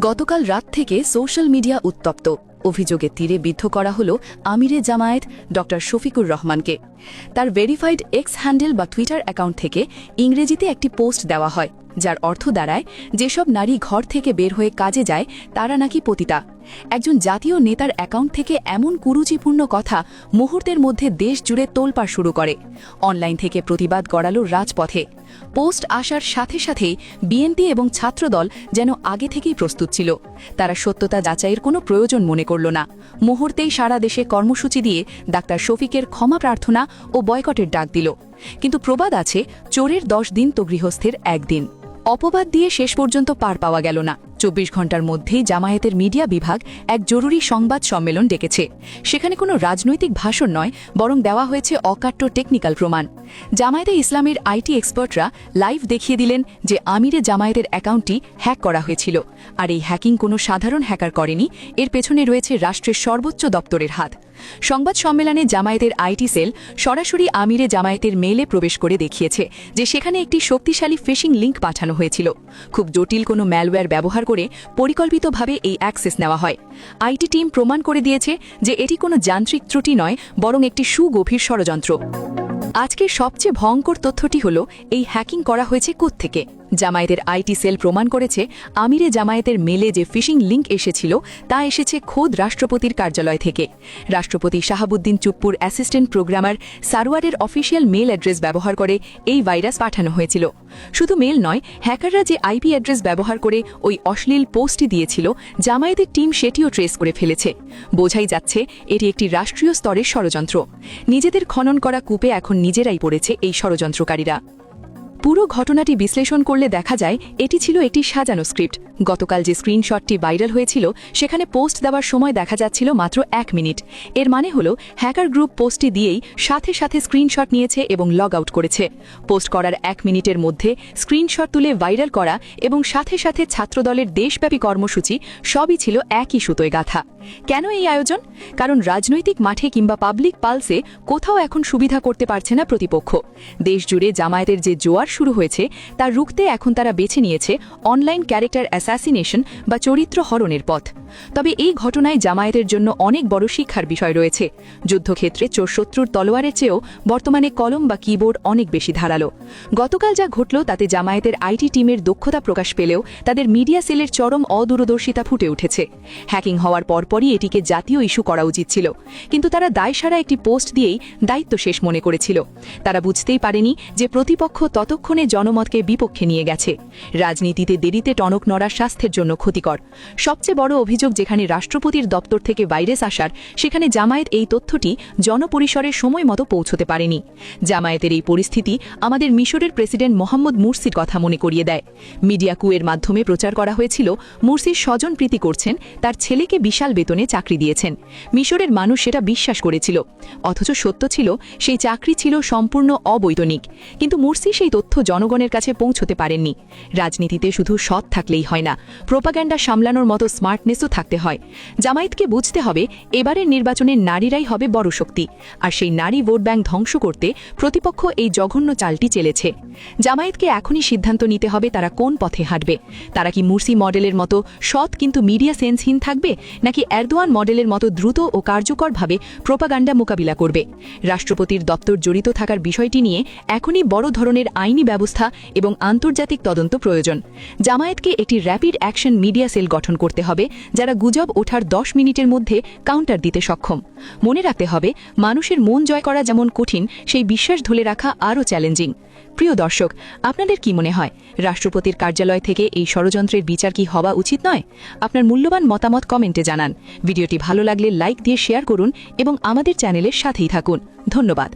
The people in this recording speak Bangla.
গতকাল রাত থেকে সোশ্যাল মিডিয়া উত্তপ্ত। অভিযোগের তীরে বিদ্ধ করা হলো আমিরে জামায়াত ড শফিকুর রহমানকে। তার ভেরিফাইড এক্স হ্যান্ডেল বা টুইটার অ্যাকাউন্ট থেকে ইংরেজিতে একটি পোস্ট দেওয়া হয়, যার অর্থ দাঁড়ায় যেসব নারী ঘর থেকে বের হয়ে কাজে যায় তারা নাকি পতিতা। একজন জাতীয় নেতার অ্যাকাউন্ট থেকে এমন কুরুচিপূর্ণ কথা মুহূর্তের মধ্যে দেশ জুড়ে তোলপাড় শুরু করে। অনলাইন থেকে প্রতিবাদ গড়ালো রাজপথে। পোস্ট আসার সাথে সাথেই বিএনপি এবং ছাত্রদল যেন আগে থেকেই প্রস্তুত ছিল। তারা সত্যতা যাচাইয়ের কোনো প্রয়োজন মনে করল না। মুহূর্তেই সারা দেশে কর্মসূচি দিয়ে ডাক্তার শফিকের ক্ষমা প্রার্থনা ও বয়কটের ডাক দিল। কিন্তু প্রবাদ আছে, চোরের 10 দিন তো গৃহস্থের 1 দিন। অপবাদ দিয়ে শেষ পর্যন্ত পার পাওয়া গেল না। 24 ঘণ্টার মধ্যেই জামায়াতের মিডিয়া বিভাগ এক জরুরি সংবাদ সম্মেলন ডেকেছে। সেখানে কোনো রাজনৈতিক ভাষণ নয়, বরং দেওয়া হয়েছে অকাট্য টেকনিক্যাল প্রমাণ। জামায়াতে ইসলামের আইটি এক্সপার্টরা লাইভ দেখিয়ে দিলেন যে আমিরে জামায়াতের অ্যাকাউন্টটি হ্যাক করা হয়েছিল। আর এই হ্যাকিং কোনো সাধারণ হ্যাকার করেনি, এর পেছনে রয়েছে রাষ্ট্রের সর্বোচ্চ দপ্তরের হাত। সংবাদ সম্মেলনে জামায়াতের আইটি সেল সরাসরি আমিরে জামায়াতের মেইলে প্রবেশ করে দেখিয়েছে যে সেখানে একটি শক্তিশালী ফিশিং লিঙ্ক পাঠানো হয়েছিল। খুব জটিল কোনো ম্যালওয়্যার ব্যবহার করে পরিকল্পিতভাবে এই অ্যাক্সেস নেওয়া হয়। আইটি টিম প্রমাণ করে দিয়েছে যে এটি কোনো যান্ত্রিক ত্রুটি নয়, বরং একটি সুগভীর ষড়যন্ত্র। আজকের সবচেয়ে ভয়ঙ্কর তথ্যটি হল এই হ্যাকিং করা হয়েছে কোত্থেকে। জামায়াতের আইটি সেল প্রমাণ করেছে আমিরে জামায়াতের মেলে যে ফিশিং লিঙ্ক এসেছিল তা এসেছে খোদ রাষ্ট্রপতির কার্যালয় থেকে। রাষ্ট্রপতি শাহাবুদ্দিন চুপ্পুর অ্যাসিস্ট্যান্ট প্রোগ্রামার সারোয়ারের অফিসিয়াল মেল অ্যাড্রেস ব্যবহার করে এই ভাইরাস পাঠানো হয়েছিল। শুধু মেল নয়, হ্যাকাররা যে আইপি অ্যাড্রেস ব্যবহার করে ওই অশ্লীল পোস্টটি দিয়েছিল, জামায়াতের টিম সেটিও ট্রেস করে ফেলেছে। বোঝাই যাচ্ছে এটি একটি রাষ্ট্রীয় স্তরের ষড়যন্ত্র। নিজেদের খনন করা কূপে এখন নিজেরাই পড়েছে এই ষড়যন্ত্রকারীরা। পুরো ঘটনাটি বিশ্লেষণ করলে দেখা যায় এটি ছিল একটি সাজানো স্ক্রিপ্ট। গতকাল যে স্ক্রিনশটটি ভাইরাল হয়েছিল সেখানে পোস্ট দেওয়ার সময় দেখা যাচ্ছিল মাত্র 1 মিনিট। এর মানে হল হ্যাকার গ্রুপ পোস্টটি দিয়েই সাথে সাথে স্ক্রিনশট নিয়েছে এবং লগ আউট করেছে। পোস্ট করার 1 মিনিটের মধ্যে স্ক্রিনশট তুলে ভাইরাল করা এবং সাথে সাথে ছাত্রদলের দেশব্যাপী কর্মসূচি সবই ছিল একই সুতোয় গাঁথা। কেন এই আয়োজন? কারণ রাজনৈতিক মাঠে কিংবা পাবলিক পালসে কোথাও এখন সুবিধা করতে পারছে না প্রতিপক্ষ। দেশ জুড়ে জামায়াতের যে জোয়ার শুরু হয়েছে তা রুখতে এখন তারা বেছে নিয়েছে অনলাইন ক্যারেক্টার অ্যাসাসিনেশন বা চরিত্র হরণের পথ। তবে এই ঘটনায় জামায়াতের জন্য অনেক বড় শিক্ষার বিষয় রয়েছে। যুদ্ধক্ষেত্রে চোরশত্রুর তলোয়ারের চেয়েও বর্তমানে কলম বা কিবোর্ড অনেক বেশি ধারালো। গতকাল যা ঘটল তাতে জামায়াতের আইটি টিমের দক্ষতা প্রকাশ পেলেও তাদের মিডিয়া সেলের চরম অদূরদর্শিতা ফুটে উঠেছে। হ্যাকিং হওয়ার পরপরই এটিকে জাতীয় ইস্যু করা উচিত ছিল, কিন্তু তারা দায়সারা একটি পোস্ট দিয়েই দায়িত্ব শেষ মনে করেছিল। তারা বুঝতেই পারেনি যে প্রতিপক্ষ ততক্ষণে জনমতকে বিপক্ষে নিয়ে গেছে। রাজনীতিতে দেরিতে টনক নড়া স্বাস্থ্যের জন্য ক্ষতিকর। সবচেয়ে বড় অভিযোগ, যেখানে রাষ্ট্রপতির দপ্তর থেকে ভাইরাস আসার, সেখানে জামায়াত এই তথ্যটি জনপরিসরে সময় মতো পৌঁছতে পারেনি। জামায়াতের এই পরিস্থিতি আমাদের মিশরের প্রেসিডেন্ট মোহাম্মদ মুরসির কথা মনে করিয়ে দেয়। মিডিয়া কুয়ের মাধ্যমে প্রচার করা হয়েছিল মুরসির স্বজন প্রীতি করছেন, তার ছেলেকে বিশাল বেতনে চাকরি দিয়েছেন। মিশরের মানুষ সেটা বিশ্বাস করেছিল, অথচ সত্য ছিল সেই চাকরি ছিল সম্পূর্ণ অবৈতনিক। কিন্তু মুরসি সেই তথ্য জনগণের কাছে পৌঁছতে পারেননি। রাজনীতিতে শুধু সৎ থাকলেই হয় না, প্রোপাগ্যান্ডা সামলানোর মতো স্মার্টনেসও থাকতে হয়। জামায়াতকে বুঝতে হবে এবারের নির্বাচনে নারীরাই হবে বড় শক্তি, আর সেই নারী ভোট ব্যাংক ধ্বংস করতে প্রতিপক্ষ এই জঘন্য চালটি চেলেছে। জামায়াতকে এখনই সিদ্ধান্ত নিতে হবে তারা কোন পথে হাঁটবে। তারা কি মুরসি মডেলের মতো সৎ কিন্তু মিডিয়া সেন্সহীন থাকবে, নাকি এরদোয়ান মডেলের মতো দ্রুত ও কার্যকরভাবে প্রোপাগান্ডা মোকাবিলা করবে? রাষ্ট্রপতির দপ্তর জড়িত থাকার বিষয়টি নিয়ে এখনই বড় ধরনের আইনি ব্যবস্থা এবং আন্তর্জাতিক তদন্ত প্রয়োজন। জামায়াতকে একটি র্যাপিড অ্যাকশন মিডিয়া সেল গঠন করতে হবে, যারা গুজব ওঠার 10 মিনিটের মধ্যে কাউন্টার দিতে সক্ষম। মনে রাখতে হবে, মানুষের মন জয় করা যেমন কঠিন, সেই বিশ্বাস ধরে রাখা আরও চ্যালেঞ্জিং। প্রিয় দর্শক, আপনাদের কি মনে হয় রাষ্ট্রপতির কার্যালয় থেকে এই ষড়যন্ত্রের বিচার কি হওয়া উচিত নয়? আপনার মূল্যবান মতামত কমেন্টে জানান। ভিডিওটি ভালো লাগলে লাইক দিয়ে শেয়ার করুন এবং আমাদের চ্যানেলের সাথেই থাকুন। ধন্যবাদ।